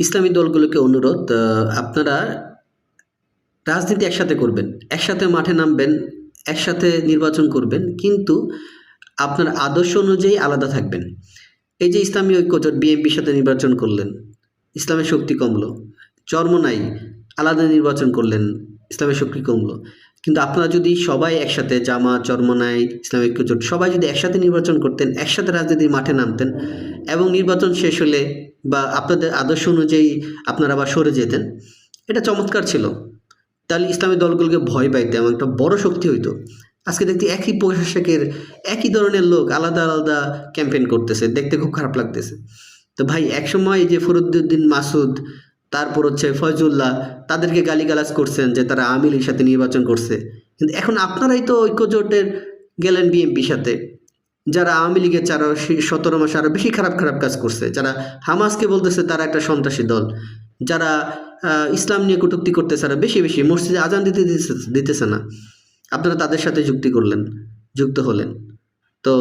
ইসলামী দলগুলোকে অনুরোধ, আপনারা রাজনীতি একসাথে করবেন, একসাথে মাঠে নামবেন, একসাথে নির্বাচন করবেন, কিন্তু আপনার আদর্শ অনুযায়ী আলাদা থাকবেন। এই যে ইসলামী ঐক্যজোট বিএনপির সাথে নির্বাচন করলেন, ইসলামের শক্তি কমলো। চরমোনাই আলাদা নির্বাচন করলেন, ইসলামের শক্তি কমলো। কিন্তু আপনারা যদি সবাই একসাথে, জামাত, চরমোনাই, ইসলামী ঐক্যজোট সবাই যদি একসাথে নির্বাচন করতেন, একসাথে রাজনীতির মাঠে নামতেন এবং নির্বাচন শেষ হলে বা আপনাদের আদর্শ অনুযায়ী আপনারা আবার সরে যেতেন, এটা চমৎকার ছিল। তাহলে ইসলামী দলগুলোকে ভয় পাইতে এবং একটা বড় শক্তি হইতো। আজকে দেখতে একই পোশাকের একই ধরনের লোক আলাদা আলাদা ক্যাম্পেইন করতেছে, দেখতে খুব খারাপ লাগতেছে। তো ভাই, একসময় এই যে ফরুদ্দিন মাসুদ, তারপর হচ্ছে ফয়জুল্লাহ, তাদেরকে গালিগালাজ করছেন যে তারা আওয়ামী লীগের সাথে নির্বাচন করছে, কিন্তু এখন আপনারাই তো ঐক্যজোটের গেলেন বিএনপির সাথে, যারা আওয়ামী লীগের 17 মাসে আরো বেশি খারাপ খারাপ কাজ করছে, যারা হামাসকে বলতেছে তারা একটা সন্ত্রাসী দল, যারা ইসলাম নিয়ে কটূক্তি করতেছে, আরো বেশি বেশি মসজিদে আজান দিতেছে না, আপনারা তাদের সাথে যুক্ত হলেন। তো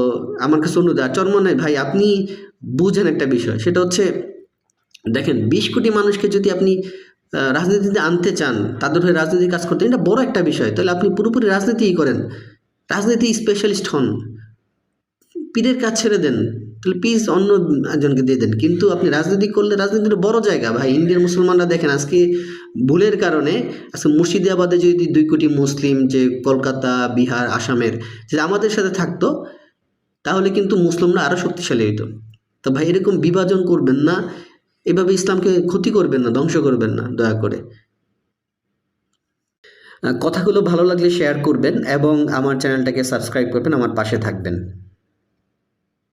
আমার কাছে অনুরোধ, আর চরমোনাই ভাই, আপনি বুঝেন একটা বিষয়, সেটা হচ্ছে দেখেন 20 কোটি মানুষকে যদি আপনি রাজনীতিতে আনতে চান, তাদের হয়ে রাজনীতির কাজ করতে, এটা বড় একটা বিষয়। তাহলে আপনি পুরোপুরি রাজনীতিই করেন, রাজনীতি স্পেশালিস্ট হন, পীরের কাজ ছেড়ে দেন, তাহলে পিস অন্য একজনকে দিয়ে দেন। কিন্তু আপনি রাজনীতি করলে, রাজনীতির বড় জায়গা ভাই। ইন্ডিয়ার মুসলমানরা দেখেন আজকে ভুলের কারণে, আজকে মুর্শিদাবাদে যদি 2 কোটি মুসলিম, যে কলকাতা, বিহার, আসামের যে আমাদের সাথে থাকতো, তাহলে কিন্তু মুসলিমরা আরও শক্তিশালী হতো। তো ভাই, এরকম বিভাজন করবেন না, এভাবে ইসলামকে ক্ষতি করবেন না, ধ্বংস করবেন না, দয়া করে। কথাগুলো ভালো লাগলে শেয়ার করবেন এবং আমার চ্যানেলটাকে সাবস্ক্রাইব করবেন, আমার পাশে থাকবেন।